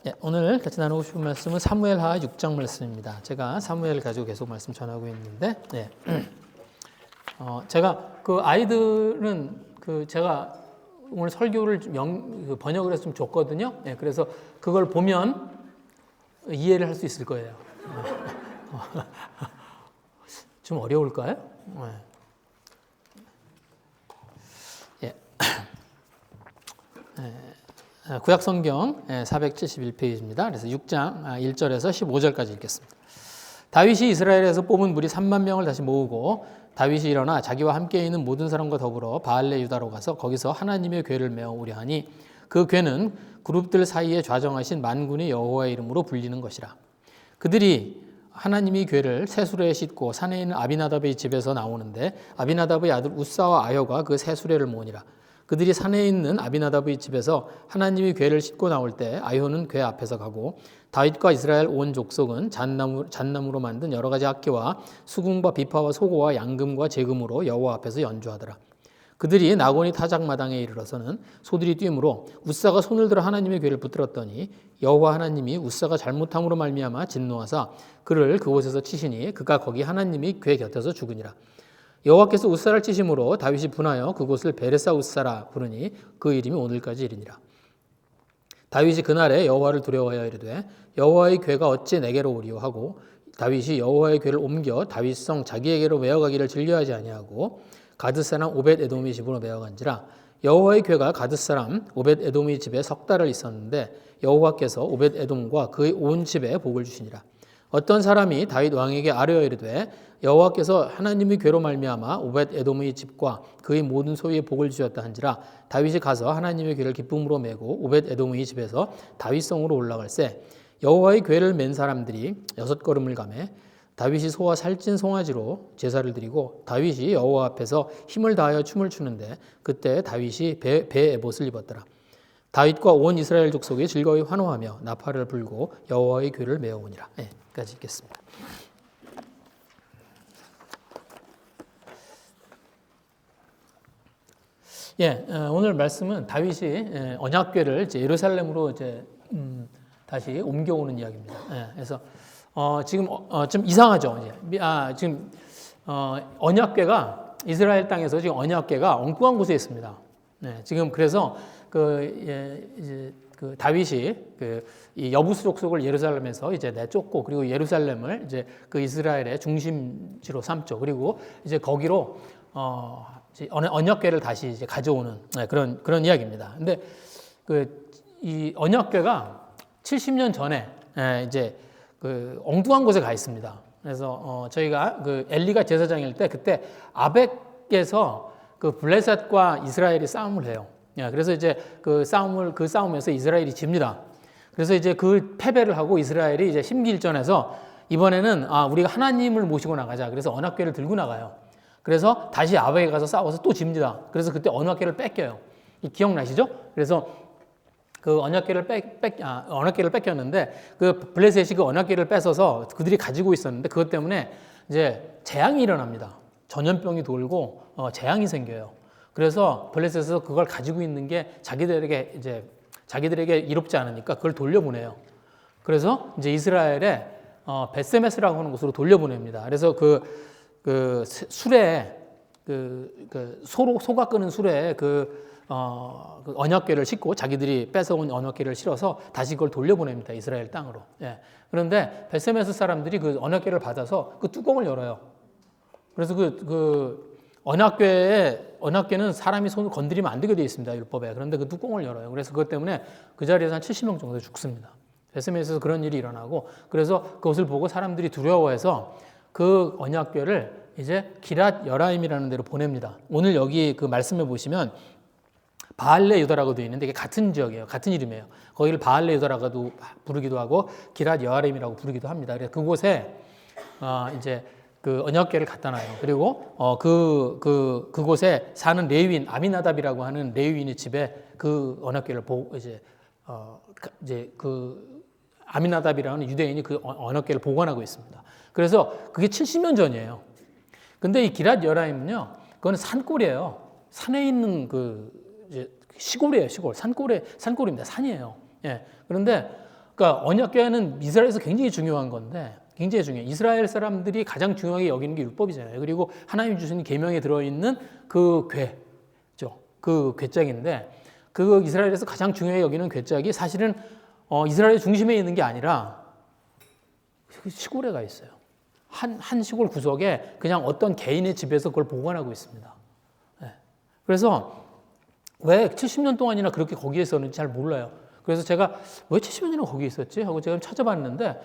예, 오늘 같이 나누고 싶은 말씀은 사무엘하 6장 말씀입니다. 제가 사무엘 가지고 계속 말씀 전하고 있는데, 예. 제가 그 아이들은 제가 오늘 설교를 번역을 해서 좀 줬거든요. 예, 그래서 그걸 보면 이해를 할 수 있을 거예요. 좀 어려울까요? 예. 구약성경 471페이지입니다. 그래서 6장 1절에서 15절까지 읽겠습니다. 다윗이 이스라엘에서 뽑은 무리 3만 명을 다시 모으고 다윗이 일어나 자기와 함께 있는 모든 사람과 더불어 바알레 유다로 가서 거기서 하나님의 궤를 메어 오려 하니 그 궤는 그룹들 사이에 좌정하신 만군의 여호와의 이름으로 불리는 것이라. 그들이 하나님이 궤를 새 수레에 싣고 산에 있는 아비나답의 집에서 나오는데 아비나답의 아들 우사와 아효가 그 새 수레를 모으니라. 그들이 산에 있는 아비나답의 집에서 하나님이 궤를 싣고 나올 때 아효는 궤 앞에서 가고 다윗과 이스라엘 온 족속은 잣나무로 만든 여러 가지 악기와 수궁과 비파와 소고와 양금과 제금으로 여호와 앞에서 연주하더라. 그들이 나곤이 타작마당에 이르러서는 소들이 뛰므로 우사가 손을 들어 하나님의 궤를 붙들었더니 여호와 하나님이 우사가 잘못함으로 말미암아 진노하사 그를 그곳에서 치시니 그가 거기 하나님이 궤 곁에서 죽으니라. 여호와께서 우사를 치심으로 다윗이 분하여 그곳을 베레사 우사라 부르니 그 이름이 오늘까지 이르니라. 다윗이 그날에 여호와를 두려워하여 이르되 여호와의 궤가 어찌 내게로 오리오 하고 다윗이 여호와의 궤를 옮겨 다윗성 자기에게로 메어가기를 즐겨하지 아니하고 가드 사람 오벳 에돔의 집으로 메어간지라. 여호와의 궤가 가드 사람 오벳 에돔의 집에 석 달을 있었는데 여호와께서 오벳 에돔과 그의 온 집에 복을 주시니라. 어떤 사람이 다윗 왕에게 아뢰어 이르되 여호와께서 하나님의 궤로 말미암아 오벳 에돔의 집과 그의 모든 소유에 복을 주셨다 한지라. 다윗이 가서 하나님의 궤를 기쁨으로 메고 오벳 에돔의 집에서 다윗성으로 올라갈새 여호와의 궤를 맨 사람들이 6걸음을 가매 다윗이 소와 살찐 송아지로 제사를 드리고 다윗이 여호와 앞에서 힘을 다하여 춤을 추는데 그때 다윗이 배 에봇을 입었더라. 다윗과 온 이스라엘 족속이 즐거이 환호하며 나팔을 불고 여호와의 궤를 메어오니라. 여기까지 읽겠습니다. 오늘 말씀은 다윗이 언약궤를 예루살렘으로 다시 옮겨오는 이야기입니다. 그래서 지금 좀 이상하죠. 지금 언약궤가 이스라엘 땅에서 지금 언약궤가 엉뚱한 곳에 있습니다. 지금 그래서 그 다윗이 이 여부수 족속을 예루살렘에서 이제 내쫓고 그리고 예루살렘을 이제 그 이스라엘의 중심지로 삼죠. 그리고 이제 거기로 언약궤를 다시 이제 가져오는 그런 이야기입니다. 근데 이 언약궤가 70년 전에 이제 그 엉뚱한 곳에 가 있습니다. 그래서 저희가 그 엘리가 제사장일 때 그때 아벡에서 그 블레셋과 이스라엘이 싸움을 해요. 그래서 이제 그 싸움에서 이스라엘이 집니다. 그래서 이제 그 패배를 하고 이스라엘이 이제 심기일전에서 이번에는 우리가 하나님을 모시고 나가자. 그래서 언약궤를 들고 나가요. 그래서 다시 아벡에 가서 싸워서 또 집니다. 그래서 그때 언약궤를 뺏겨요. 기억나시죠? 그래서 그 언약궤를 뺏겼는데 그 블레셋이 그 언약궤를 뺏어서 그들이 가지고 있었는데 그것 때문에 이제 재앙이 일어납니다. 전염병이 돌고 재앙이 생겨요. 그래서 블레셋에서 그걸 가지고 있는 게 자기들에게 이롭지 않으니까 그걸 돌려보내요. 그래서 이제 이스라엘의 벳세메스라고 하는 곳으로 돌려보냅니다. 그래서 그 수레에 소가 끄는 수레에 그 언약궤를 싣고 자기들이 뺏어온 언약궤를 실어서 다시 그걸 돌려보냅니다. 이스라엘 땅으로. 그런데 벳세메스 사람들이 그 언약궤를 받아서 그 뚜껑을 열어요. 그래서 그 언약궤는 사람이 손을 건드리면 안 되게 되어 있습니다. 율법에. 그런데 그 뚜껑을 열어요. 그래서 그것 때문에 그 자리에서 한 70명 정도 죽습니다. 벳세메스에서 그런 일이 일어나고 그래서 그것을 보고 사람들이 두려워해서 그 언약궤를 이제 기랏 여라임이라는 데로 보냅니다. 오늘 여기 그 말씀에 보시면 바알레 유다라고 되어 있는데 이게 같은 지역이에요. 같은 이름이에요. 거기를 바알레 유다라고도 부르기도 하고 기랏 여아림이라고 부르기도 합니다. 그래서 그곳에 이제 그 언약궤를 갖다 놔요. 그리고 그곳에 사는 레위인 아미나답이라고 하는 레위인의 집에 그 언약궤를 이제 그 아미나답이라는 유대인이 그 언약궤를 보관하고 있습니다. 그래서 그게 70년 전이에요. 근데 이 기랏 여라임은요, 그거는 산골이에요. 산에 있는 이제 시골이에요, 시골. 산골입니다. 산이에요. 그런데 그러니까 언약궤는 이스라엘에서 굉장히 중요한 건데, 굉장히 중요해요. 이스라엘 사람들이 가장 중요하게 여기는 게 율법이잖아요. 그리고 하나님 주신 계명에 들어있는 그 궤죠. 그 궤짝인데, 그 이스라엘에서 가장 중요하게 여기는 궤짝이 사실은 이스라엘 중심에 있는 게 아니라 시골에 가 있어요. 한 시골 구석에 그냥 어떤 개인의 집에서 그걸 보관하고 있습니다. 네. 그래서 왜 70년 동안이나 그렇게 거기에 있었는지 잘 몰라요. 그래서 제가 왜 70년이나 거기 있었지? 하고 제가 찾아봤는데,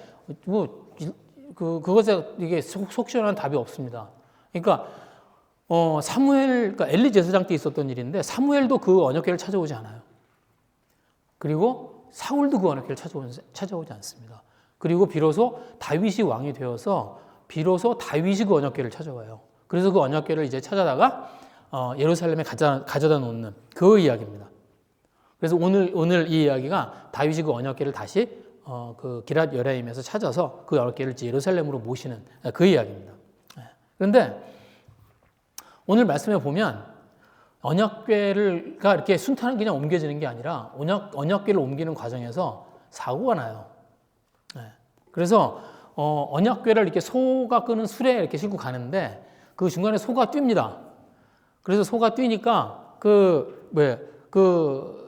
그것에 이게 속 시원한 답이 없습니다. 그러니까, 그러니까 엘리 제사장 때 있었던 일인데, 사무엘도 그 언약궤를 찾아오지 않아요. 그리고 사울도 그 언약궤를 찾아오지 않습니다. 그리고 비로소 다윗이 왕이 되어서 비로소 다윗이 그 언약궤를 찾아와요. 그래서 그 언약궤를 이제 찾아다가 예루살렘에 가져다 놓는 그 이야기입니다. 그래서 오늘 이 이야기가 다윗이 그 언약궤를 다시 그 기럇 여리임에서 찾아서 그 언약궤를 예루살렘으로 모시는 그 이야기입니다. 그런데 오늘 말씀에 보면 언약궤가 이렇게 순탄하게 그냥 옮겨지는 게 아니라 언약궤를 옮기는 과정에서 사고가 나요. 그래서 언약궤를 이렇게 소가 끄는 수레에 이렇게 싣고 가는데 그 중간에 소가 뜁니다. 그래서 소가 뛰니까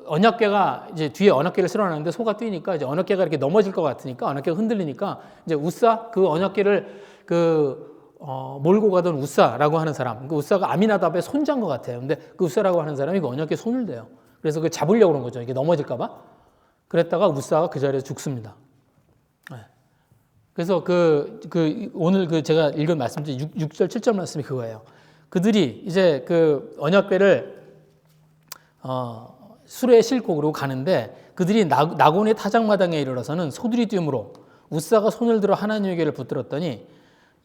언약궤가 이제 뒤에 언약궤를 실어놨는데 소가 뛰니까 이제 언약궤가 이렇게 넘어질 것 같으니까 언약궤가 흔들리니까 이제 우사 그 언약궤를 몰고 가던 우사라고 하는 사람, 그 우사가 아미나답의 손자인 것 같아요. 근데 그 우사라고 하는 사람이 그 언약궤 손을 대요. 그래서 그 잡으려고 그런 거죠. 이게 넘어질까봐. 그랬다가 우사가 그 자리에서 죽습니다. 그래서 오늘 제가 읽은 말씀 중 6절, 7절 말씀이 그거예요. 그들이 이제 그 언약궤를 수레에 싣고 그러고 가는데 그들이 나곤의 타작마당에 이르러서는 소들이 뛰므로 우사가 손을 들어 하나님의 궤를 붙들었더니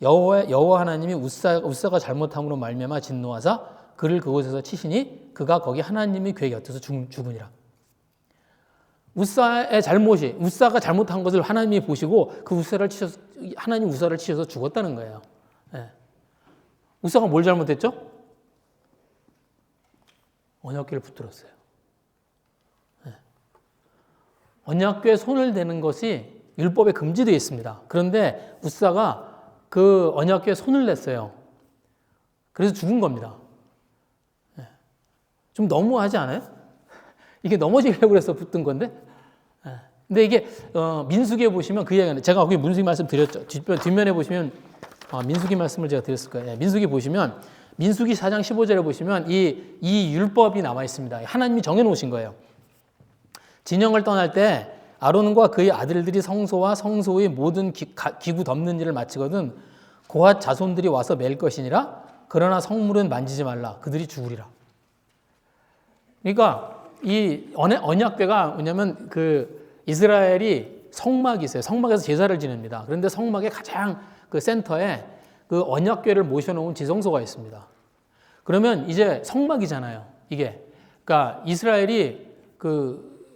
여호와 하나님이 우사가 잘못함으로 말미암아 진노하사 그를 그곳에서 치시니 그가 거기 하나님의 궤 곁에서 죽으니라. 우사가 잘못한 것을 하나님이 보시고 하나님 우사를 치셔서 죽었다는 거예요. 네. 우사가 뭘 잘못했죠? 언약궤를 붙들었어요. 네. 언약궤에 손을 대는 것이 율법에 금지되어 있습니다. 그런데 우사가 그 언약궤에 손을 냈어요. 그래서 죽은 겁니다. 네. 좀 너무하지 않아요? 이게 넘어지려고 해서 붙든 건데? 근데 이게 민수기에 보시면 그 이야기는 제가 거기 민수기 말씀 드렸죠. 뒷면에 보시면 민수기 말씀을 제가 드렸을 거예요. 민수기 보시면 민수기 4장 15절에 보시면 이 율법이 남아 있습니다. 하나님이 정해 놓으신 거예요. 진영을 떠날 때 아론과 그의 아들들이 성소와 성소의 모든 기구 덮는 일을 마치거든 고핫 자손들이 와서 맬 것이니라. 그러나 성물은 만지지 말라. 그들이 죽으리라. 그러니까 이 언약궤가 뭐냐면 이스라엘이 성막이 있어요. 성막에서 제사를 지냅니다. 그런데 성막의 가장 그 센터에 그 언약궤를 모셔놓은 지성소가 있습니다. 그러면 이제 성막이잖아요. 이게. 그러니까 이스라엘이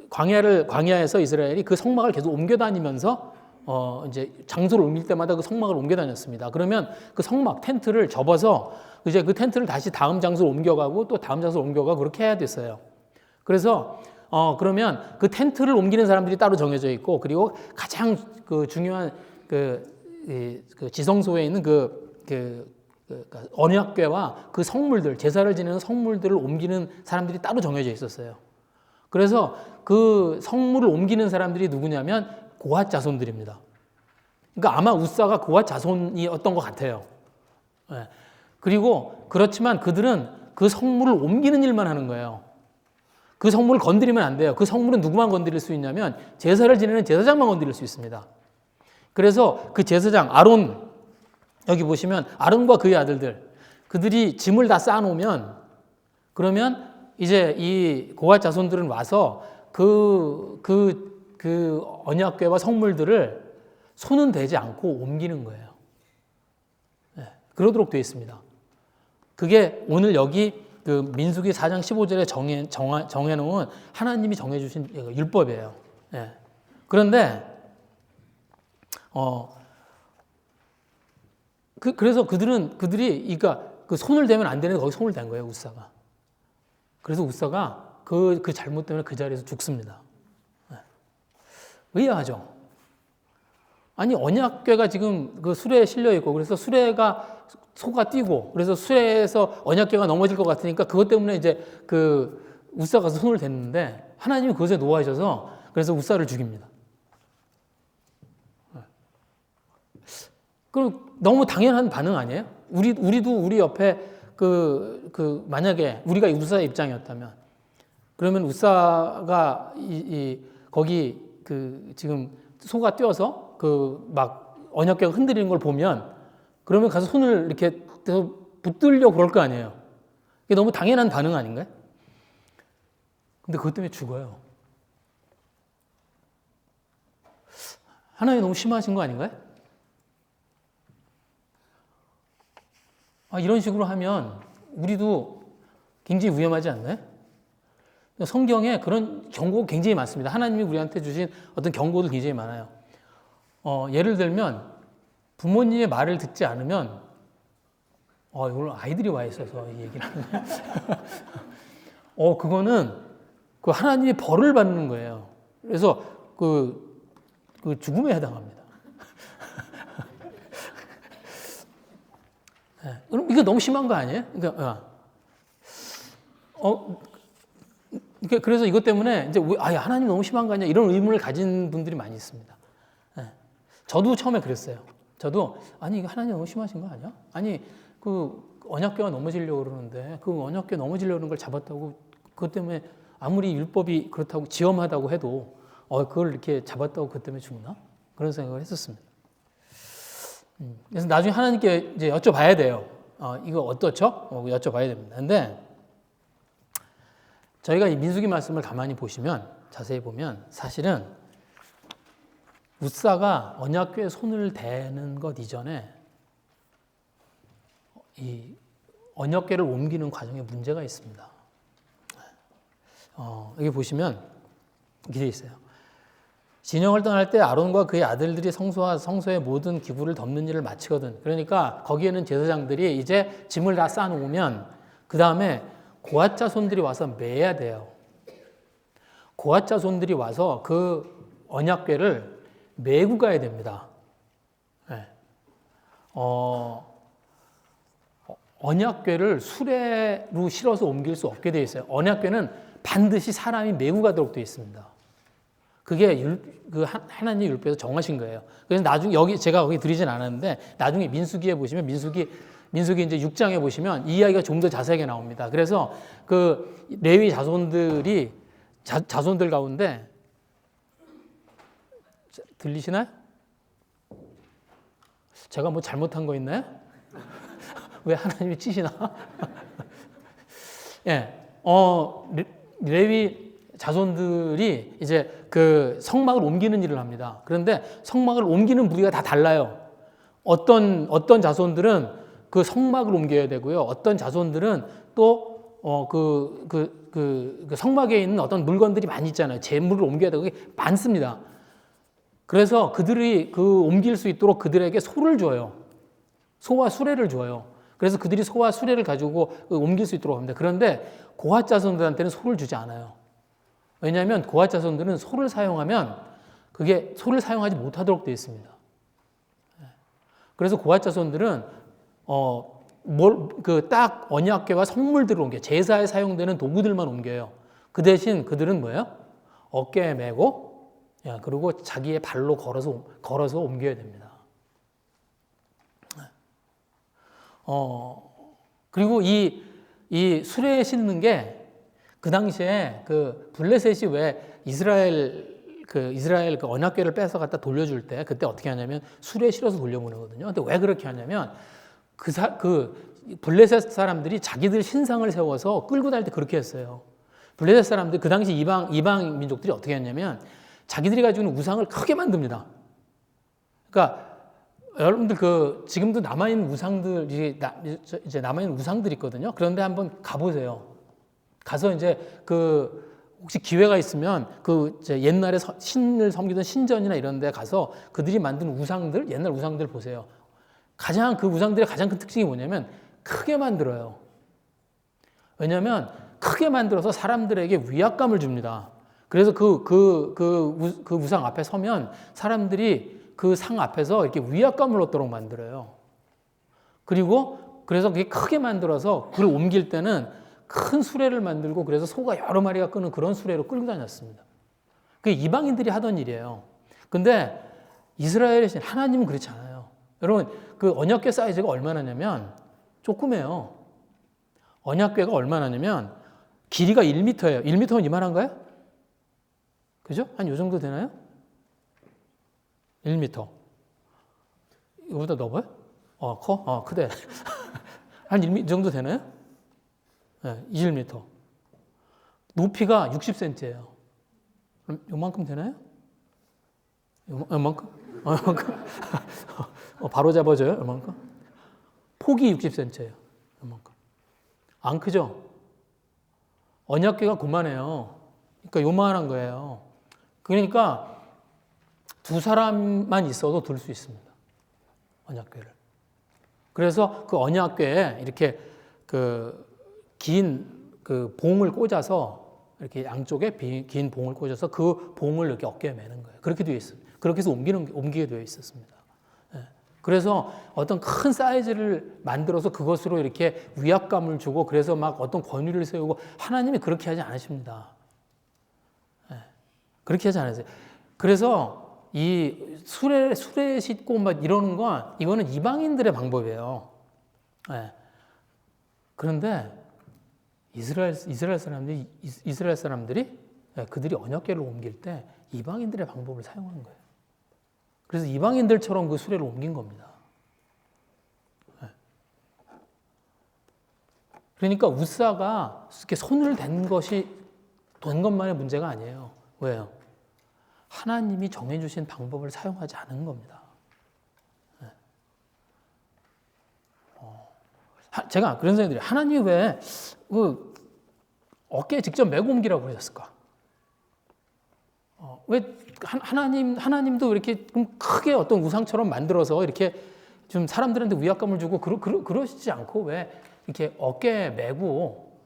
광야에서 이스라엘이 그 성막을 계속 옮겨 다니면서 이제 장소를 옮길 때마다 그 성막을 옮겨 다녔습니다. 그러면 그 성막 텐트를 접어서 이제 그 텐트를 다시 다음 장소로 옮겨가고 또 다음 장소로 옮겨가고 그렇게 해야 됐어요. 그래서 그러면 그 텐트를 옮기는 사람들이 따로 정해져 있고 그리고 가장 중요한 지성소에 있는 언약궤와 그 성물들, 제사를 지내는 성물들을 옮기는 사람들이 따로 정해져 있었어요. 그래서 그 성물을 옮기는 사람들이 누구냐면 고핫 자손들입니다. 그러니까 아마 우사가 고핫 자손이었던 것 같아요. 네. 그리고 그렇지만 그들은 그 성물을 옮기는 일만 하는 거예요. 그 성물을 건드리면 안 돼요. 그 성물은 누구만 건드릴 수 있냐면 제사를 지내는 제사장만 건드릴 수 있습니다. 그래서 그 제사장 아론, 여기 보시면 아론과 그의 아들들, 그들이 짐을 다 쌓아놓으면 그러면 이제 이 고핫 자손들은 와서 그 언약궤와 성물들을 손은 대지 않고 옮기는 거예요. 네, 그러도록 되어 있습니다. 그게 오늘 여기 민수기 4장 15절에 정해놓은 하나님이 정해주신 율법이에요. 네. 그런데 그래서 그들이 그러니까 그 손을 대면 안 되는데 거기 손을 댄 거예요, 우사가. 그래서 우사가 그 잘못 때문에 그 자리에서 죽습니다. 네. 의아하죠? 아니 언약궤가 지금 그 수레에 실려 있고 그래서 수레가 소가 뛰고 그래서 수레에서 언약궤가 넘어질 것 같으니까 그것 때문에 이제 그 웃사가 손을 댔는데 하나님이 그것에 노하셔서 그래서 웃사를 죽입니다. 그럼 너무 당연한 반응 아니에요? 우리도 우리 옆에 만약에 우리가 웃사의 입장이었다면 그러면 웃사가 거기 지금 소가 뛰어서 막 언약궤가 흔들리는 걸 보면 그러면 가서 손을 이렇게 붙들려고 그럴 거 아니에요. 이게 너무 당연한 반응 아닌가요? 근데 그것 때문에 죽어요. 하나님이 너무 심하신 거 아닌가요? 이런 식으로 하면 우리도 굉장히 위험하지 않나요? 성경에 그런 경고가 굉장히 많습니다. 하나님이 우리한테 주신 어떤 경고도 굉장히 많아요. 예를 들면 부모님의 말을 듣지 않으면 이걸 아이들이 와 있어서 이 얘기를 하네. 그거는 그 하나님이 벌을 받는 거예요. 그래서 그 죽음에 해당합니다. 네. 그럼 이거 너무 심한 거 아니에요? 그래서 이것 때문에 이제 하나님 너무 심한 거 아니야? 이런 의문을 가진 분들이 많이 있습니다. 네. 저도 처음에 그랬어요. 저도 이거 하나님 너무 심하신 거 아니야? 아니 그 언약궤가 넘어지려고 그러는데 그 언약궤 넘어지려는 걸 잡았다고 그것 때문에 아무리 율법이 그렇다고 지엄하다고 해도 그걸 이렇게 잡았다고 그것 때문에 죽나? 그런 생각을 했었습니다. 그래서 나중에 하나님께 이제 여쭤봐야 돼요. 이거 어떻죠? 여쭤봐야 됩니다. 근데 저희가 이 민수기 말씀을 가만히 보시면 자세히 보면 사실은 웃사가 언약궤에 손을 대는 것 이전에 이 언약궤를 옮기는 과정에 문제가 있습니다. 여기 보시면 이렇게 되어 있어요. 진영을 떠날 때 아론과 그의 아들들이 성소와 성소의 모든 기구를 덮는 일을 마치거든. 그러니까 거기에는 제사장들이 이제 짐을 다 쌓아놓으면 그 다음에 고앗 자손들이 와서 매야 돼요. 고앗 자손들이 와서 그 언약궤를 메고 가야 됩니다. 네. 언약궤를 수레로 실어서 옮길 수 없게 되어 있어요. 언약궤는 반드시 사람이 메고 가도록 되어 있습니다. 그게 하나님의 율법에서 정하신 거예요. 그래서 나중에 제가 거기 드리진 않았는데 나중에 민수기에 보시면 민수기 이제 6장에 보시면 이 이야기가 좀 더 자세하게 나옵니다. 그래서 그 레위 자손들 가운데 들리시나요? 제가 뭐 잘못한 거 있나요? 왜 하나님이 찌시나? 예, 레위 자손들이 이제 그 성막을 옮기는 일을 합니다. 그런데 성막을 옮기는 부위가 다 달라요. 어떤 자손들은 그 성막을 옮겨야 되고요. 어떤 자손들은 또 그 성막에 있는 어떤 물건들이 많이 있잖아요. 재물을 옮겨야 되고 그게 많습니다. 그래서 그들이 옮길 수 있도록 그들에게 소를 줘요. 소와 수레를 줘요. 그래서 그들이 소와 수레를 가지고 옮길 수 있도록 합니다. 그런데 고앗 자손들한테는 소를 주지 않아요. 왜냐하면 고앗 자손들은 소를 사용하면 그게 소를 사용하지 못하도록 되어 있습니다. 그래서 고앗 자손들은 딱 언약궤와 성물들을 옮겨요. 제사에 사용되는 도구들만 옮겨요. 그 대신 그들은 뭐예요? 어깨에 메고 그리고 자기의 발로 걸어서 옮겨야 됩니다. 그리고 이 수레에 싣는 게 그 당시에 그 블레셋이 왜 이스라엘 그 언약궤를 뺏어 갖다 돌려줄 때 그때 어떻게 하냐면 수레에 실어서 돌려보내거든요. 근데 왜 그렇게 하냐면 그 블레셋 사람들이 자기들 신상을 세워서 끌고 다닐 때 그렇게 했어요. 블레셋 사람들 그 당시 이방 민족들이 어떻게 했냐면 자기들이 가지고 있는 우상을 크게 만듭니다. 그러니까 여러분들 지금도 남아있는 우상들 이제 남아있는 우상들이 있거든요. 그런데 한번 가보세요. 가서 이제 혹시 기회가 있으면 이제 옛날에 신을 섬기던 신전이나 이런 데 가서 그들이 만든 우상들, 옛날 우상들 보세요. 그 우상들의 가장 큰 특징이 뭐냐면 크게 만들어요. 왜냐하면 크게 만들어서 사람들에게 위압감을 줍니다. 그래서 그 우상 앞에 서면 사람들이 그 상 앞에서 이렇게 위압감을 얻도록 만들어요. 그리고 그래서 그게 크게 만들어서 그걸 옮길 때는 큰 수레를 만들고 그래서 소가 여러 마리가 끄는 그런 수레로 끌고 다녔습니다. 그게 이방인들이 하던 일이에요. 근데 이스라엘의 신, 하나님은 그렇지 않아요. 여러분, 그 언약궤 사이즈가 얼마나냐면 조그매요. 언약궤가 얼마나냐면 길이가 1m예요. 1m면 이만한가요? 그죠? 한 요 정도 되나요? 1m. 이거보다 넓어요? 커? 크대. 한 1m 정도 되나요? 네, 21m. 높이가 60cm예요. 그럼 요만큼 되나요? 요만큼? 요만큼? 바로 잡아줘요? 요만큼? 폭이 60cm예요. 요만큼. 안 크죠? 언약궤가 그만해요. 그러니까 요만한 거예요. 그러니까 두 사람만 있어도 들 수 있습니다. 언약궤를. 그래서 그 언약궤에 이렇게 긴 봉을 꽂아서 이렇게 양쪽에 긴 봉을 꽂아서 그 봉을 이렇게 어깨에 매는 거예요. 그렇게 되어 있어요. 그렇게 해서 옮기게 되어 있었습니다. 그래서 어떤 큰 사이즈를 만들어서 그것으로 이렇게 위압감을 주고 그래서 막 어떤 권위를 세우고 하나님이 그렇게 하지 않으십니다. 그렇게 하지 않으세요. 그래서 이 수레 싣고 막 이러는 건 이거는 이방인들의 방법이에요. 그런데 이스라엘 사람들이 그들이 언약궤를 옮길 때 이방인들의 방법을 사용한 거예요. 그래서 이방인들처럼 그 수레를 옮긴 겁니다. 그러니까 우사가 이렇게 손을 댄 것만의 문제가 아니에요. 왜요? 하나님이 정해주신 방법을 사용하지 않은 겁니다. 제가 그런 생각이 들어요. 하나님이 왜 어깨에 직접 메고 옮기라고 그러셨을까? 왜 하나님도 이렇게 크게 어떤 우상처럼 만들어서 이렇게 좀 사람들한테 위압감을 주고 그러시지 않고 왜 이렇게 어깨에 메고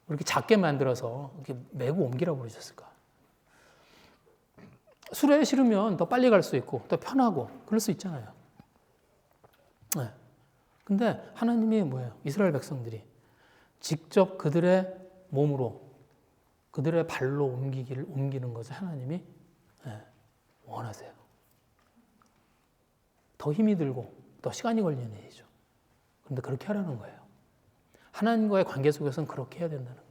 이렇게 작게 만들어서 이렇게 메고 옮기라고 그러셨을까? 수레에 실으면 더 빨리 갈 수 있고 더 편하고 그럴 수 있잖아요. 근데 하나님이 뭐예요? 이스라엘 백성들이 직접 그들의 몸으로 그들의 발로 옮기는 것을 하나님이 원하세요. 더 힘이 들고 더 시간이 걸리는 일이죠. 그런데 그렇게 하라는 거예요. 하나님과의 관계 속에서는 그렇게 해야 된다는 거예요.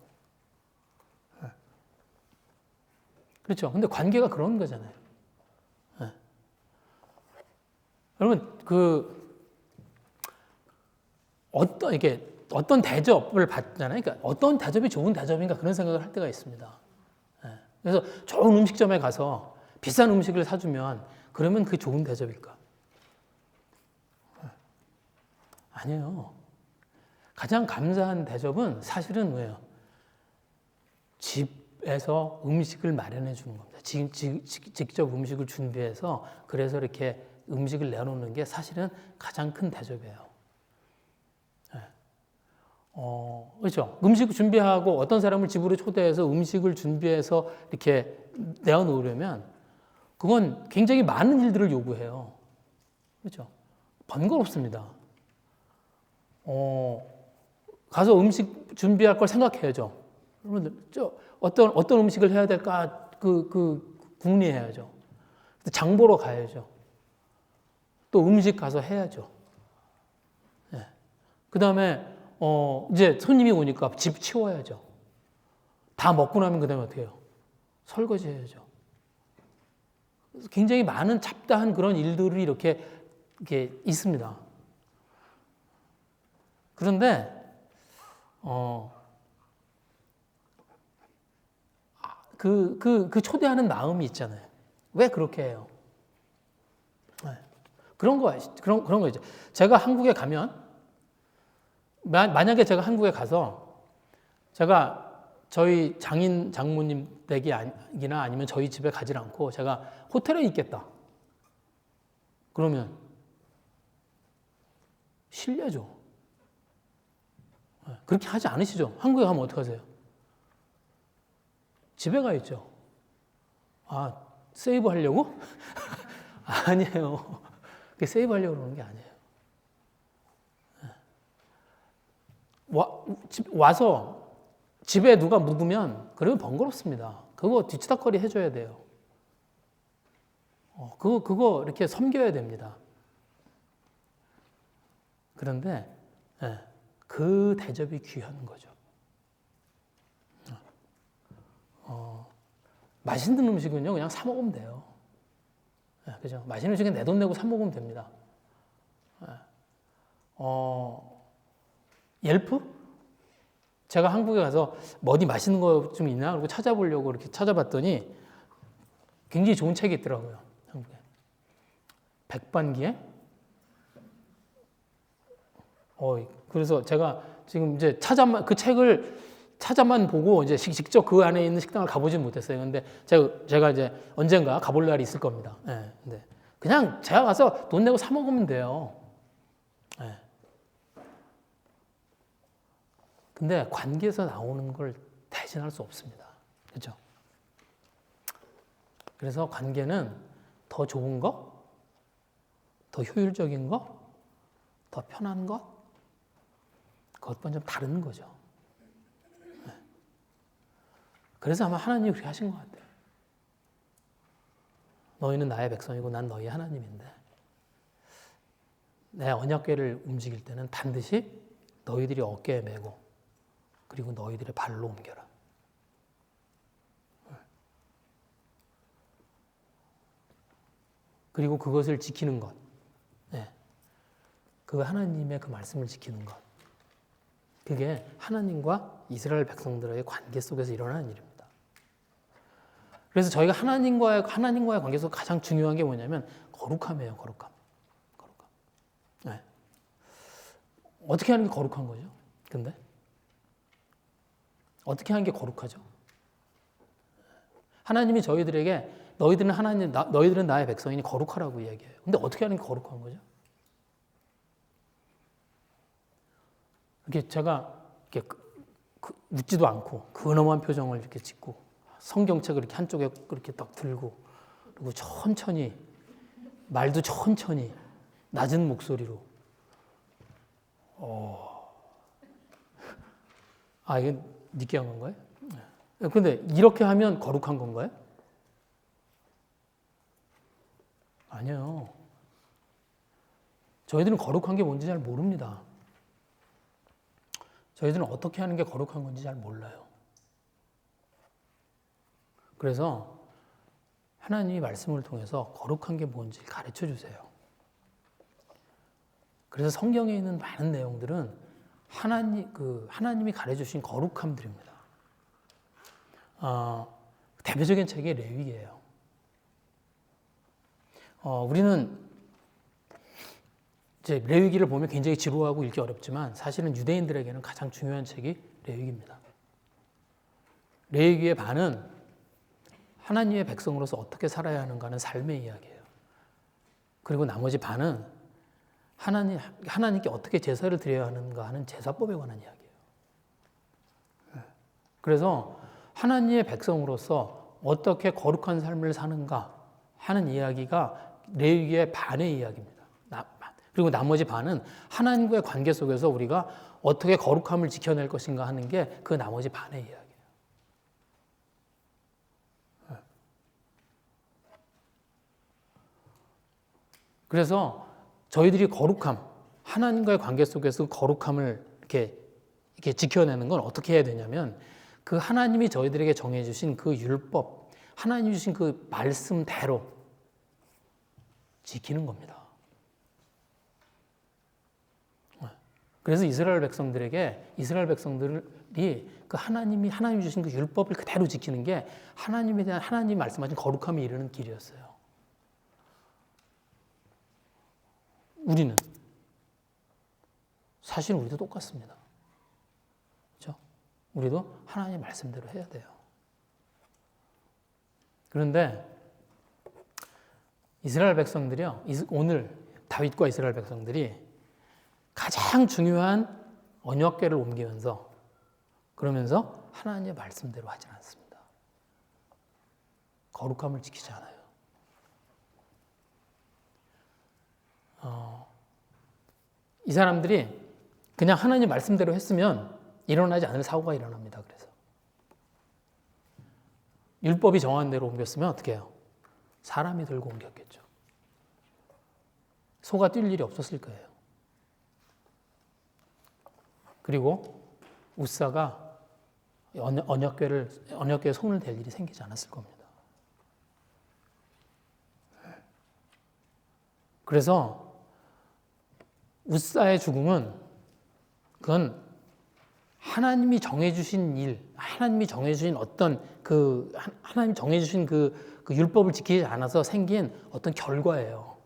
그렇죠. 근데 관계가 그런 거잖아요. 여러분, 어떤 대접을 받잖아요. 그러니까 어떤 대접이 좋은 대접인가 그런 생각을 할 때가 있습니다. 그래서 좋은 음식점에 가서 비싼 음식을 사주면 그러면 그게 좋은 대접일까? 아니에요. 가장 감사한 대접은 사실은 뭐예요? 집에서 음식을 마련해 주는 겁니다. 직접 음식을 준비해서 그래서 이렇게 음식을 내놓는 게 사실은 가장 큰 대접이에요. 그렇죠. 음식 준비하고 어떤 사람을 집으로 초대해서 음식을 준비해서 이렇게 내어놓으려면 그건 굉장히 많은 일들을 요구해요. 그렇죠. 번거롭습니다. 가서 음식 준비할 걸 생각해야죠. 여러분들, 어떤 음식을 해야 될까? 궁리해야죠. 장 보러 가야죠. 또 음식 가서 해야죠. 그 다음에 이제 손님이 오니까 집 치워야죠. 다 먹고 나면 그 다음에 어떻게 해요? 설거지 해야죠. 굉장히 많은 잡다한 그런 일들이 이렇게 있습니다. 그런데 그 초대하는 마음이 있잖아요. 왜 그렇게 해요? 그런 거 있죠. 제가 한국에 가면 만약에 제가 한국에 가서 제가 저희 장모님 댁이나 아니면 저희 집에 가지 않고 제가 호텔에 있겠다. 그러면 실례죠. 그렇게 하지 않으시죠? 한국에 가면 어떻게 하세요? 집에 가 있죠. 세이브 하려고? 아니에요. 그게 세이브하려고 그러는 게 아니에요. 와서 집에 누가 묵으면 그러면 번거롭습니다. 그거 뒤치다거리 해줘야 돼요. 그거 이렇게 섬겨야 됩니다. 그런데 그 대접이 귀한 거죠. 맛있는 음식은요 그냥 사 먹으면 돼요. 그죠? 맛있는 음식은 내 돈 내고 사 먹으면 됩니다. 옐프? 제가 한국에 가서 뭐 어디 맛있는 거 좀 있나? 그리고 찾아보려고 이렇게 찾아봤더니 굉장히 좋은 책이 있더라고요. 한국에. 백반기에? 그래서 제가 지금 이제 그 책을 찾아만 보고 이제 직접 그 안에 있는 식당을 가보진 못했어요. 근데 제가 이제 언젠가 가볼 날이 있을 겁니다. 근데 그냥 제가 가서 돈 내고 사 먹으면 돼요. 근데 관계에서 나오는 걸 대신할 수 없습니다. 그렇죠? 그래서 관계는 더 좋은 거, 더 효율적인 거, 더 편한 것, 그것과는 좀 다른 거죠. 그래서 아마 하나님이 그렇게 하신 것 같아요. 너희는 나의 백성이고 난 너희 하나님인데 내 언약궤를 움직일 때는 반드시 너희들이 어깨에 메고 그리고 너희들의 발로 옮겨라. 그리고 그것을 지키는 것. 그 하나님의 그 말씀을 지키는 것. 그게 하나님과 이스라엘 백성들의 관계 속에서 일어나는 일입니다. 그래서 저희가 하나님과의 관계 속에서 가장 중요한 게 뭐냐면 거룩함이에요. 거룩함. 어떻게 하는 게 거룩한 거죠? 근데 어떻게 하는 게 거룩하죠? 하나님이 저희들에게 너희들은 나의 백성이니 거룩하라고 이야기해요. 근데 어떻게 하는 게 거룩한 거죠? 이렇게 제가 이렇게 웃지도 않고 근엄한 표정을 이렇게 짓고 성경책을 이렇게 한쪽에 그렇게 딱 들고 그리고 천천히 말도 천천히 낮은 목소리로 이게 느끼한 건가요? 근데 이렇게 하면 거룩한 건가요? 아니요. 저희들은 거룩한 게 뭔지 잘 모릅니다. 저희들은 어떻게 하는 게 거룩한 건지 잘 몰라요. 그래서 하나님이 말씀을 통해서 거룩한 게 뭔지 가르쳐 주세요. 그래서 성경에 있는 많은 내용들은 하나님이 가르쳐 주신 거룩함들입니다. 대표적인 책이 레위기예요. 우리는 이제 레위기를 보면 굉장히 지루하고 읽기 어렵지만 사실은 유대인들에게는 가장 중요한 책이 레위기입니다. 레위기의 반은 하나님의 백성으로서 어떻게 살아야 하는가 하는 삶의 이야기예요. 그리고 나머지 반은 하나님께 어떻게 제사를 드려야 하는가 하는 제사법에 관한 이야기예요. 그래서 하나님의 백성으로서 어떻게 거룩한 삶을 사는가 하는 이야기가 레위기의 반의 이야기입니다. 그리고 나머지 반은 하나님과의 관계 속에서 우리가 어떻게 거룩함을 지켜낼 것인가 하는 게 그 나머지 반의 이야기예요. 그래서 저희들이 하나님과의 관계 속에서 거룩함을 이렇게 지켜내는 건 어떻게 해야 되냐면 그 하나님이 저희들에게 정해주신 그 율법, 하나님이 주신 그 말씀대로 지키는 겁니다. 그래서 이스라엘 백성들이 그 하나님이 주신 그 율법을 그대로 지키는 게 하나님에 대한 하나님이 말씀하신 거룩함에 이르는 길이었어요. 우리는 사실 우리도 똑같습니다. 그렇죠? 우리도 하나님의 말씀대로 해야 돼요. 그런데 이스라엘 백성들이요, 오늘 다윗과 이스라엘 백성들이 가장 중요한 언약궤를 옮기면서 그러면서 하나님의 말씀대로 하지 않습니다. 거룩함을 지키지 않아요. 이 사람들이 그냥 하나님 말씀대로 했으면 일어나지 않을 사고가 일어납니다. 그래서 율법이 정한 대로 옮겼으면 어떻게 해요? 사람이 들고 옮겼겠죠. 소가 뛸 일이 없었을 거예요. 그리고 웃사가 언약궤에 손을 댈 일이 생기지 않았을 겁니다. 그래서 웃사의 죽음은 그건 하나님이 정해주신 일, 하나님이 정해주신 어떤 하나님이 정해주신 그 율법을 지키지 않아서 생긴 어떤 결과예요.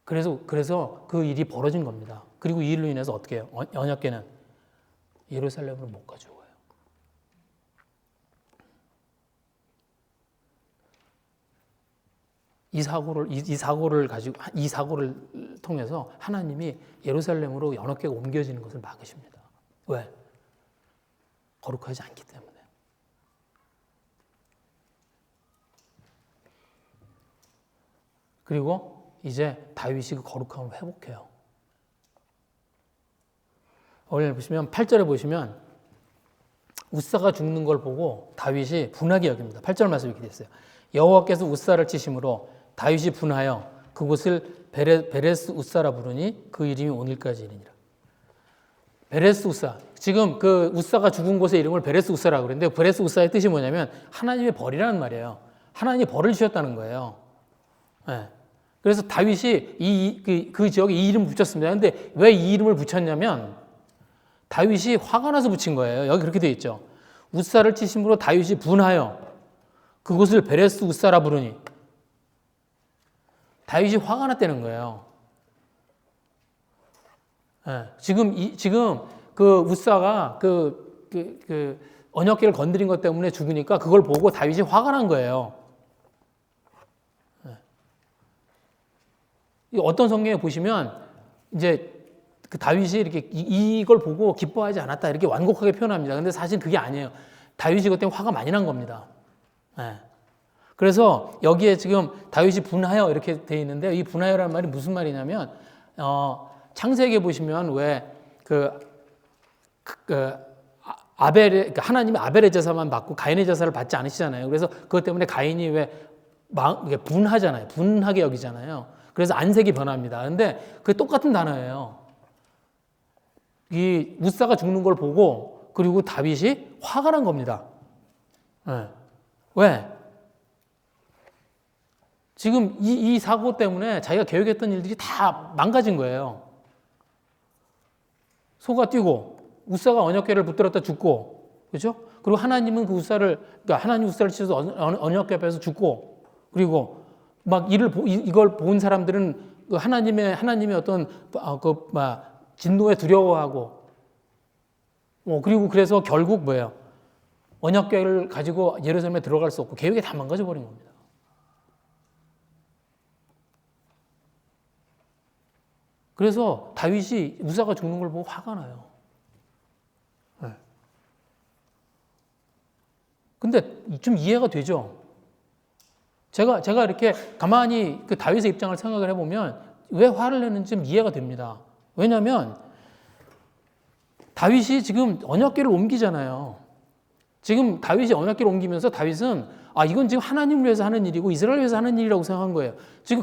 그래서 그 일이 벌어진 겁니다. 그리고 이 일로 인해서 어떻게 해요? 언약궤는 예루살렘으로 못 가져와요. 이 사고를 통해서 하나님이 예루살렘으로 언약궤가 옮겨지는 것을 막으십니다. 왜? 거룩하지 않기 때문에. 그리고 이제 다윗이 그 거룩함을 회복해요. 오늘 보시면 8절에 보시면 웃사가 죽는 걸 보고 다윗이 분하게 여깁니다. 8절 말씀 이렇게 됐어요. 여호와께서 웃사를 치심으로 다윗이 분하여 그곳을 베레스 웃사라 부르니 그 이름이 오늘까지 이르니라. 베레스 웃사. 지금 그 웃사가 죽은 곳의 이름을 베레스 웃사라고 그러는데 베레스 웃사의 뜻이 뭐냐면 하나님의 벌이라는 말이에요. 하나님이 벌을 주셨다는 거예요. 네. 그래서 다윗이 그 지역에 이 이름을 붙였습니다. 근데 왜 이 이름을 붙였냐면 다윗이 화가 나서 붙인 거예요. 여기 그렇게 되어 있죠. 웃사를 치심으로 다윗이 분하여 그곳을 베레스 웃사라 부르니 다윗이 화가 났다는 거예요. 네. 지금 그 웃사가 그 언약궤를 건드린 것 때문에 죽으니까 그걸 보고 다윗이 화가 난 거예요. 네. 어떤 성경에 보시면 이제 그 다윗이 이렇게 이걸 보고 기뻐하지 않았다 이렇게 완곡하게 표현합니다. 근데 사실 그게 아니에요. 다윗이 그것 때문에 화가 많이 난 겁니다. 네. 그래서 여기에 지금 다윗이 분하여 이렇게 돼 있는데 이 분하여라는 말이 무슨 말이냐면 창세기에 보시면 왜 하나님이 아벨의 제사만 받고 가인의 제사를 받지 않으시잖아요. 그래서 그것 때문에 가인이 분하잖아요. 분하게 여기잖아요. 그래서 안색이 변합니다. 근데 그게 똑같은 단어예요. 이 웃사가 죽는 걸 보고 그리고 다윗이 화가 난 겁니다. 네. 왜? 지금 이 사고 때문에 자기가 계획했던 일들이 다 망가진 거예요. 소가 뛰고 웃사가 언약궤를 붙들었다 죽고, 그렇죠? 그리고 하나님은 하나님 웃사를 치셔서 언약궤 앞에서 죽고, 그리고 막 이걸 본 사람들은 하나님의 어떤 진노에 두려워하고, 그리고 그래서 결국 뭐예요? 언약궤를 가지고 예루살렘에 들어갈 수 없고 계획이 다 망가져 버린 겁니다. 그래서 다윗이 웃사가 죽는 걸 보고 화가 나요. 네. 근데 좀 이해가 되죠? 제가 이렇게 가만히 그 다윗의 입장을 생각을 해보면 왜 화를 내는지 좀 이해가 됩니다. 왜냐하면 다윗이 지금 언약궤를 옮기잖아요. 지금 다윗이 언약궤를 옮기면서 다윗은 이건 지금 하나님을 위해서 하는 일이고 이스라엘을 위해서 하는 일이라고 생각한 거예요.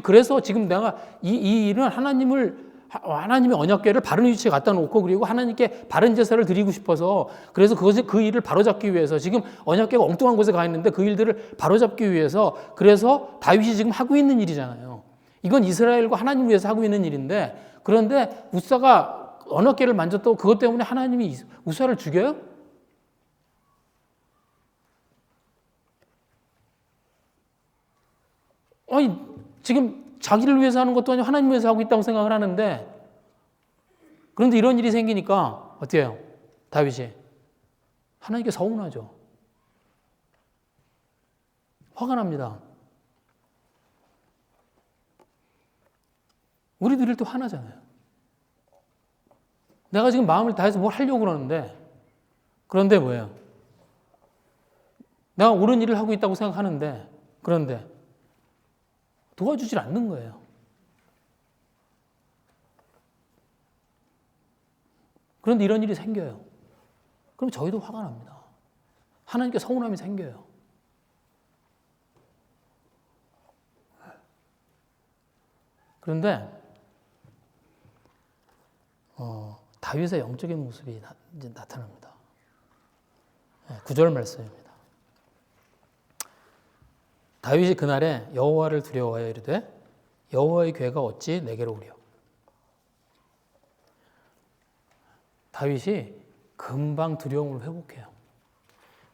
그래서 지금 내가 이 일은 하나님의 언약궤를 바른 위치에 갖다 놓고 그리고 하나님께 바른 제사를 드리고 싶어서 그래서 그 일을 바로잡기 위해서 지금 언약궤가 엉뚱한 곳에 가 있는데 그 일들을 바로잡기 위해서 그래서 다윗이 지금 하고 있는 일이잖아요. 이건 이스라엘과 하나님을 위해서 하고 있는 일인데 그런데 웃사가 언약궤를 만졌다고 그것 때문에 하나님이 웃사를 죽여요? 지금 자기를 위해서 하는 것도 아니고 하나님을 위해서 하고 있다고 생각을 하는데 그런데 이런 일이 생기니까 어떻게 해요? 다윗이 하나님께 서운하죠. 화가 납니다. 우리들이 또 화나잖아요. 내가 지금 마음을 다해서 뭘 하려고 그런데 뭐예요? 내가 옳은 일을 하고 있다고 생각하는데 그런데 도와주질 않는 거예요. 그런데 이런 일이 생겨요. 그럼 저희도 화가 납니다. 하나님께 서운함이 생겨요. 그런데 다윗의 영적인 모습이 이제 나타납니다. 9절 말씀입니다. 다윗이 그날에 여호와를 두려워하여 이르되 여호와의 괴가 어찌 내게로 오랴. 다윗이 금방 두려움을 회복해요.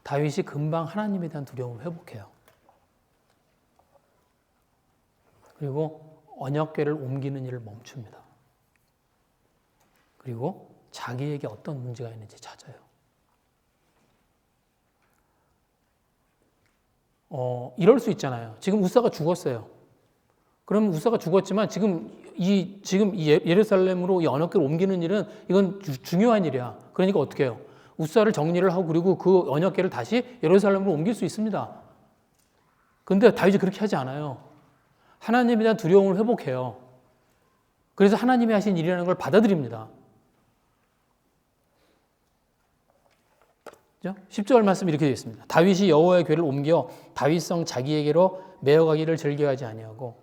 다윗이 금방 하나님에 대한 두려움을 회복해요. 그리고 언약궤를 옮기는 일을 멈춥니다. 그리고 자기에게 어떤 문제가 있는지 찾아요. 이럴 수 있잖아요. 지금 우사가 죽었어요. 그럼 우사가 죽었지만 지금 이 예루살렘으로 이 언약궤를 옮기는 일은 이건 중요한 일이야. 그러니까 어떻게 해요? 우사를 정리를 하고 그리고 그 언약궤를 다시 예루살렘으로 옮길 수 있습니다. 그런데 다윗이 그렇게 하지 않아요. 하나님에 대한 두려움을 회복해요. 그래서 하나님이 하신 일이라는 걸 받아들입니다. 10절 말씀 이렇게 되어 있습니다. 다윗이 여호와의 궤를 옮겨 다윗성 자기에게로 메어가기를 즐겨하지 아니하고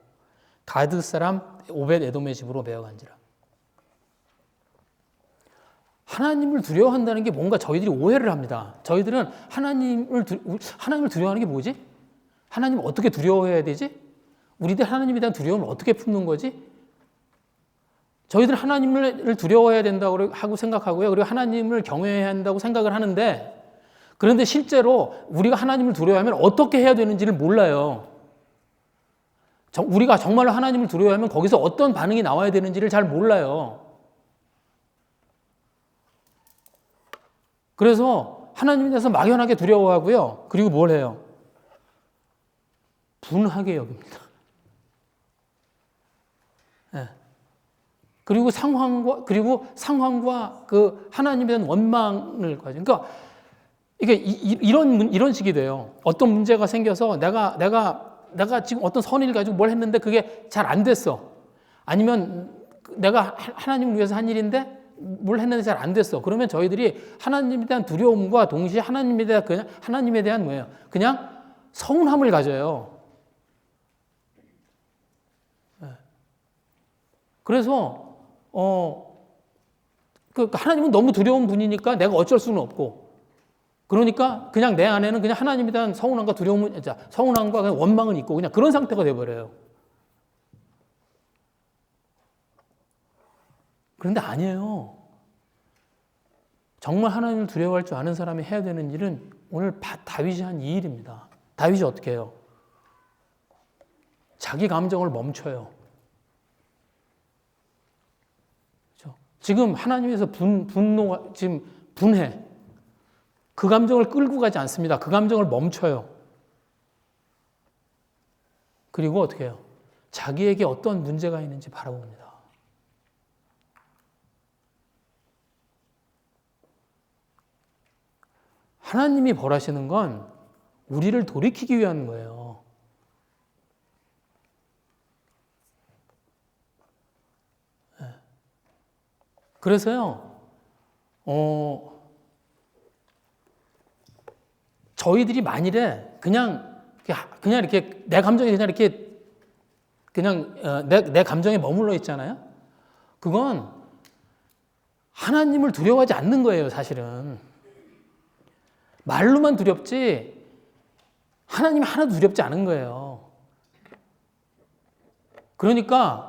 가드 사람 오벳 에돔의 집으로 메어간지라. 하나님을 두려워한다는 게 뭔가 저희들이 오해를 합니다. 저희들은 하나님을 두려워하는 게 뭐지? 하나님을 어떻게 두려워해야 되지? 우리들 하나님에 대한 두려움을 어떻게 품는 거지? 저희들은 하나님을 두려워해야 된다고 하고 생각하고요. 그리고 하나님을 경외해야 한다고 생각을 하는데 그런데 실제로 우리가 하나님을 두려워하면 어떻게 해야 되는지를 몰라요. 우리가 정말로 하나님을 두려워하면 거기서 어떤 반응이 나와야 되는지를 잘 몰라요. 그래서 하나님에 대해서 막연하게 두려워하고요. 그리고 뭘 해요? 분하게 여깁니다. 네. 그리고 상황과 그 하나님에 대한 원망을 가지고, 그러니까 이게 이런 식이 돼요. 어떤 문제가 생겨서 내가 지금 어떤 선의를 가지고 뭘 했는데 그게 잘 안 됐어. 아니면 내가 하나님을 위해서 한 일인데 뭘 했는데 잘 안 됐어. 그러면 저희들이 하나님에 대한 두려움과 동시에 하나님에 대한 뭐예요? 그냥 서운함을 가져요. 그래서 하나님은 너무 두려운 분이니까 내가 어쩔 수는 없고, 그러니까 그냥 내 안에는 그냥 하나님에 대한 서운함과 서운함과 그냥 원망은 있고 그냥 그런 상태가 돼버려요. 그런데 아니에요. 정말 하나님을 두려워할 줄 아는 사람이 해야 되는 일은 오늘 다윗이 한 이 일입니다. 다윗이 어떻게 해요? 자기 감정을 멈춰요. 그렇죠? 지금 하나님에서 지금 분해. 그 감정을 끌고 가지 않습니다. 그 감정을 멈춰요. 그리고 어떻게 해요? 자기에게 어떤 문제가 있는지 바라봅니다. 하나님이 벌하시는 건 우리를 돌이키기 위한 거예요. 그래서요, 저희들이 만일에 그냥 이렇게 내 감정이 내 감정에 머물러 있잖아요. 그건 하나님을 두려워하지 않는 거예요, 사실은. 말로만 두렵지 하나님 하나도 두렵지 않은 거예요. 그러니까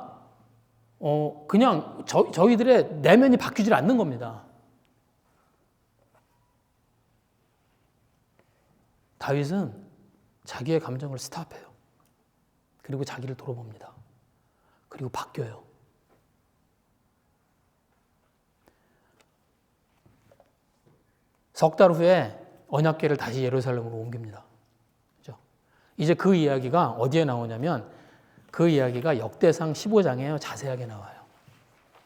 그냥 저희들의 내면이 바뀌질 않는 겁니다. 다윗은 자기의 감정을 스탑해요. 그리고 자기를 돌아봅니다. 그리고 바뀌어요. 석 달 후에 언약궤를 다시 예루살렘으로 옮깁니다. 그렇죠? 이제 그 이야기가 어디에 나오냐면 그 이야기가 역대상 15장에 자세하게 나와요.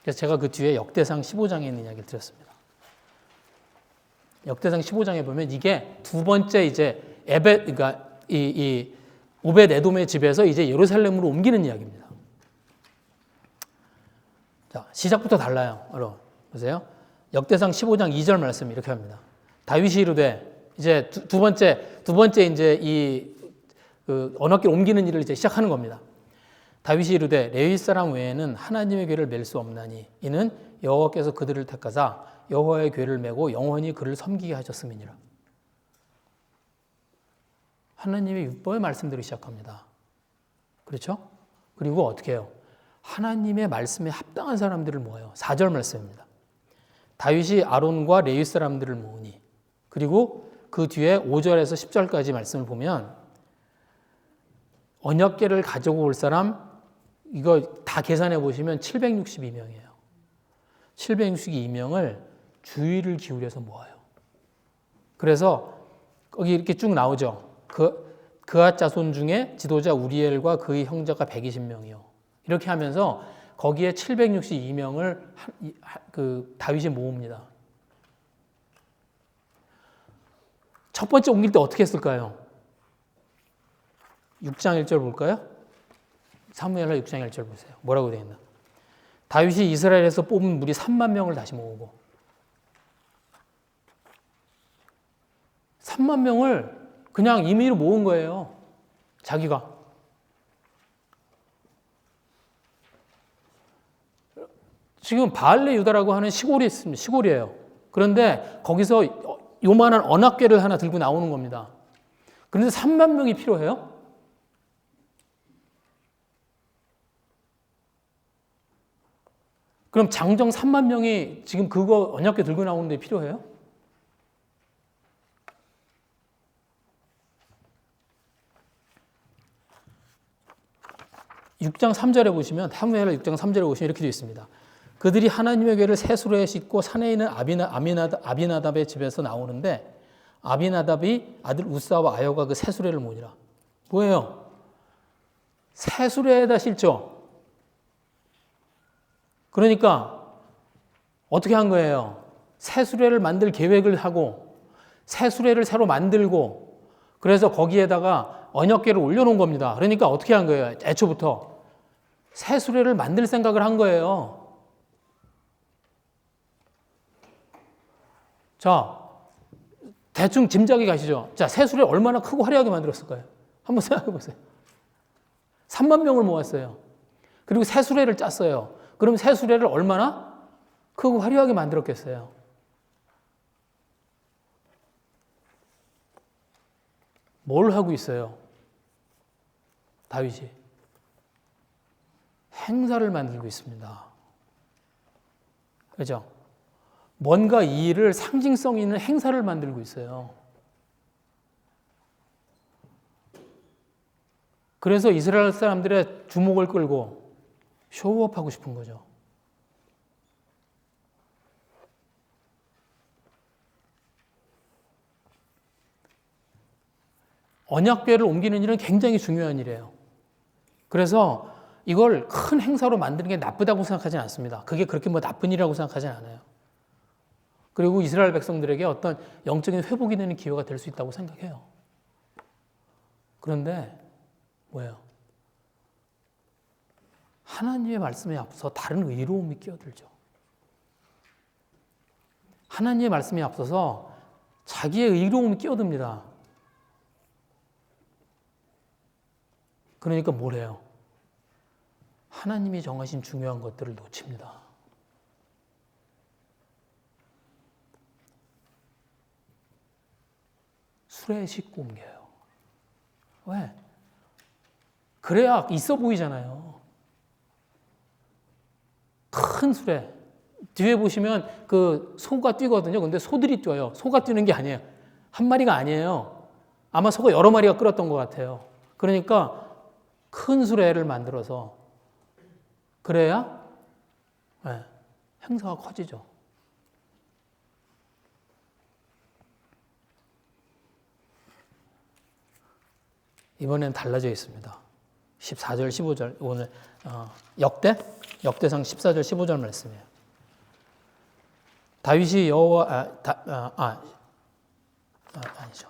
그래서 제가 그 뒤에 역대상 15장에 있는 이야기를 드렸습니다. 역대상 15장에 보면 이게 두 번째 이제 그러니까 이 오벳 에돔의 집에서 이제 예루살렘으로 옮기는 이야기입니다. 자, 시작부터 달라요. 여러분 보세요. 역대상 15장 2절 말씀 이렇게 합니다. 다윗이 이르되 이제 두 번째 이제 그 언어길 옮기는 일을 이제 시작하는 겁니다. 다윗이 이르되 레위 사람 외에는 하나님의 궤를 맬 수 없나니 이는 여호와께서 그들을 택하사 여호와의 궤를 메고 영원히 그를 섬기게 하셨음이니라. 하나님의 율법의 말씀들을 시작합니다. 그렇죠? 그리고 어떻게 해요? 하나님의 말씀에 합당한 사람들을 모아요. 4절 말씀입니다. 다윗이 아론과 레위 사람들을 모으니, 그리고 그 뒤에 5절에서 10절까지 말씀을 보면 언약궤를 가지고 올 사람 이거 다 계산해 보시면 762명이에요. 762명을 주의를 기울여서 모아요. 그래서 거기 이렇게 쭉 나오죠. 그앗 자손 중에 지도자 우리엘과 그의 형제가 120명이요. 이렇게 하면서 거기에 762명을 그 다윗이 모읍니다. 첫 번째 옮길 때 어떻게 했을까요? 6장 1절 볼까요? 사무엘하 6장 1절 보세요. 뭐라고 되어 있나? 다윗이 이스라엘에서 뽑은 무리 3만 명을 다시 모으고 3만 명을 그냥 임의로 모은 거예요. 자기가. 지금 바알레 유다라고 하는 시골이 있습니다. 시골이에요. 그런데 거기서 요만한 언약궤를 하나 들고 나오는 겁니다. 그런데 3만 명이 필요해요? 그럼 장정 3만 명이 지금 그거 언약궤 들고 나오는데 필요해요? (6장 3절에) 보시면 사무엘하 6장 3절에 보시면 이렇게 되어 있습니다. 그들이 하나님의 궤를 세수로에 싣고 산에 있는 아비나답의 집에서 나오는데 아비나답이 아들 우사와 아여가 그 세수레를 모으니라. 뭐예요? 세수레에다 싣죠. 그러니까 어떻게 한 거예요? 세수레를 만들 계획을 하고 세수레를 새로 만들고 그래서 거기에다가 언약궤를 올려놓은 겁니다. 그러니까 어떻게 한 거예요? 애초부터 세수레를 만들 생각을 한 거예요. 자, 대충 짐작이 가시죠? 자, 세수레 얼마나 크고 화려하게 만들었을까요? 한번 생각해 보세요. 3만 명을 모았어요. 그리고 세수레를 짰어요. 그럼 세수레를 얼마나 크고 화려하게 만들었겠어요? 뭘 하고 있어요? 다윗이 행사를 만들고 있습니다. 그렇죠? 뭔가 이 일을 상징성 있는 행사를 만들고 있어요. 그래서 이스라엘 사람들의 주목을 끌고 쇼업하고 싶은 거죠. 언약궤를 옮기는 일은 굉장히 중요한 일이에요. 그래서 이걸 큰 행사로 만드는 게 나쁘다고 생각하지는 않습니다. 그게 그렇게 뭐 나쁜 일이라고 생각하지는 않아요. 그리고 이스라엘 백성들에게 어떤 영적인 회복이 되는 기회가 될 수 있다고 생각해요. 그런데 뭐예요? 하나님의 말씀에 앞서 다른 의로움이 끼어들죠. 하나님의 말씀에 앞서서 자기의 의로움이 끼어듭니다. 그러니까 뭐래요? 하나님이 정하신 중요한 것들을 놓칩니다. 수레에 싣고 옮겨요. 왜? 그래야 있어 보이잖아요. 큰 수레. 뒤에 보시면 그 소가 뛰거든요. 근데 소들이 뛰어요. 소가 뛰는 게 아니에요. 한 마리가 아니에요. 아마 소가 여러 마리가 끌었던 것 같아요. 그러니까 큰 수레를 만들어서 그래야 행사가 커지죠. 이번엔 달라져 있습니다. 14절, 15절 오늘 역대상 14절, 15절 말씀이에요. 다윗이 아니죠.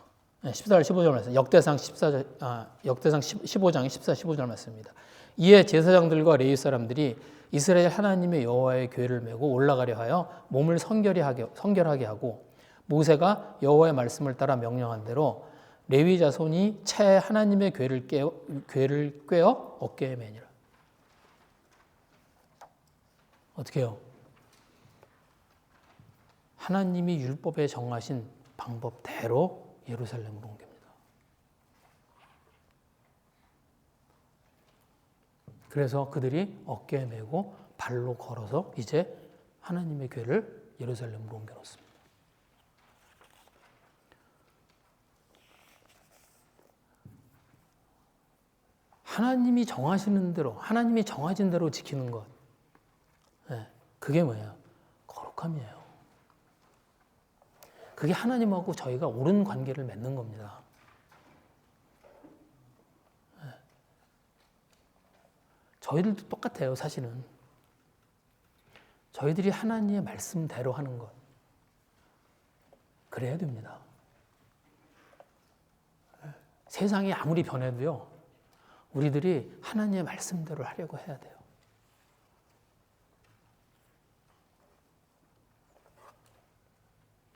14절 15절 말씀. 역대상 15장 14, 15절 말씀입니다. 이에 제사장들과 레위 사람들이 이스라엘 하나님의 여호와의 궤를 메고 올라가려 하여 몸을 성결하게 하고 모세가 여호와의 말씀을 따라 명령한 대로 레위 자손이 채 하나님의 궤를 꿰어 어깨에 매니라. 어떻게 해요? 하나님이 율법에 정하신 방법대로 예루살렘으로 옮깁니다. 그래서 그들이 어깨에 메고 발로 걸어서 이제 하나님의 궤를 예루살렘으로 옮겨놓습니다. 하나님이 정하시는 대로, 하나님이 정하신 대로 지키는 것. 그게 뭐예요? 거룩함이에요. 그게 하나님하고 저희가 옳은 관계를 맺는 겁니다. 저희들도 똑같아요, 사실은. 저희들이 하나님의 말씀대로 하는 것. 그래야 됩니다. 세상이 아무리 변해도요, 우리들이 하나님의 말씀대로 하려고 해야 돼요.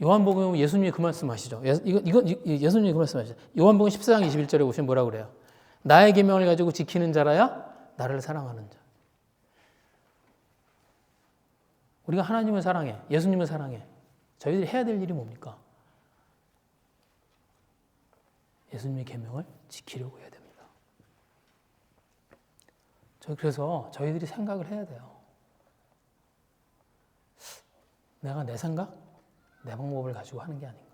요한복음 예수님이 그 말씀하시죠. 예수님이 그 말씀하시죠. 요한복음 14장 21절에 보시면 뭐라고 그래요? 나의 계명을 가지고 지키는 자라야 나를 사랑하는 자. 우리가 하나님을 사랑해, 예수님을 사랑해. 저희들이 해야 될 일이 뭡니까? 예수님의 계명을 지키려고 해야 됩니다. 그래서 저희들이 생각을 해야 돼요. 내가 내 생각, 내 방법을 가지고 하는 게 아닌가.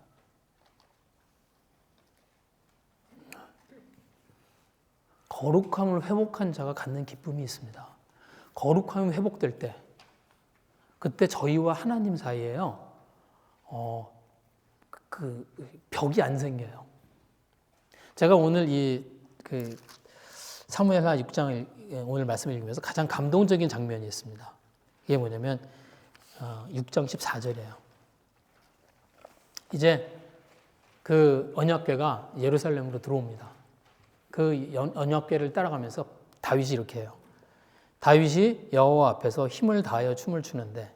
거룩함을 회복한 자가 갖는 기쁨이 있습니다. 거룩함이 회복될 때, 그때 저희와 하나님 사이에요, 그 벽이 안 생겨요. 제가 오늘 사무엘하 6장을 오늘 말씀을 읽으면서 가장 감동적인 장면이 있습니다. 이게 뭐냐면 6장 14절이에요. 이제 그 언약궤가 예루살렘으로 들어옵니다. 그 언약궤를 따라가면서 다윗이 이렇게 해요. 다윗이 여호와 앞에서 힘을 다하여 춤을 추는데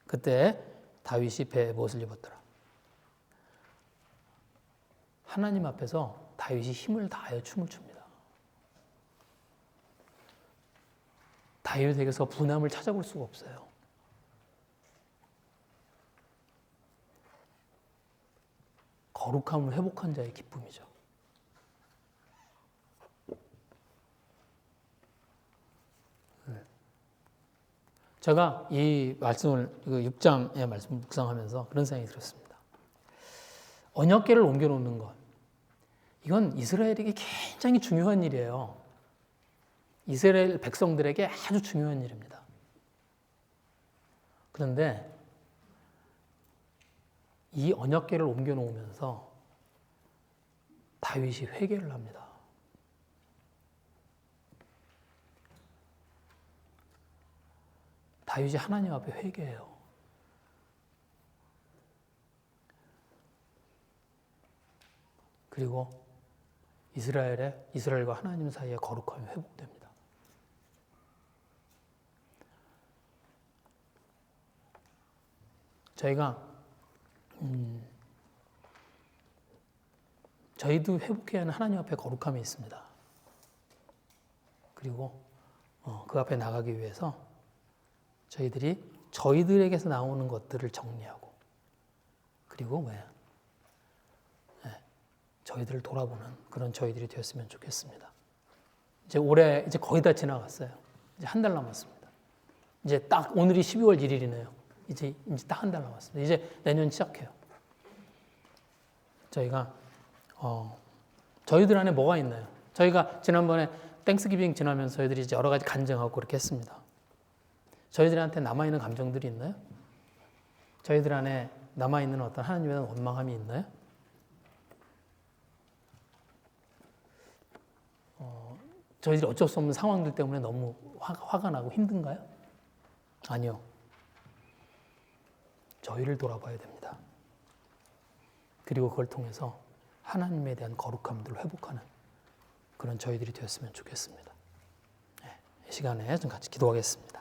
그때 다윗이 베옷을 입었더라. 하나님 앞에서 다윗이 힘을 다하여 춤을 춥니다. 다윗에게서 분함을 찾아볼 수가 없어요. 거룩함을 회복한 자의 기쁨이죠. 제가 이 말씀을 6장의 말씀을 묵상하면서 그런 생각이 들었습니다. 언약궤를 옮겨놓는 것, 이건 이스라엘에게 굉장히 중요한 일이에요. 이스라엘 백성들에게 아주 중요한 일입니다. 그런데 이 언약궤를 옮겨놓으면서 다윗이 회개를 합니다. 다윗이 하나님 앞에 회개해요. 그리고 이스라엘과 하나님 사이의 거룩함이 회복됩니다. 저희도 회복해야 하는 하나님 앞에 거룩함이 있습니다. 그리고 그 앞에 나가기 위해서 저희들에게서 나오는 것들을 정리하고 그리고 저희들을 돌아보는 그런 저희들이 되었으면 좋겠습니다. 이제 거의 다 지나갔어요. 이제 한 달 남았습니다. 이제 딱 오늘이 12월 1일이네요. 이제 딱 한 달 남았습니다. 이제 내년 시작해요. 저희들 안에 뭐가 있나요? 저희가 지난번에 땡스기빙 지나면서 저희들이 이제 여러 가지 간증하고 그렇게 했습니다. 저희들한테 남아있는 감정들이 있나요? 저희들 안에 남아있는 어떤 하나님에 대한 원망함이 있나요? 저희들이 어쩔 수 없는 상황들 때문에 너무 화가 나고 힘든가요? 아니요. 저희를 돌아봐야 됩니다. 그리고 그걸 통해서 하나님에 대한 거룩함들을 회복하는 그런 저희들이 되었으면 좋겠습니다. 이 시간에 좀 같이 기도하겠습니다.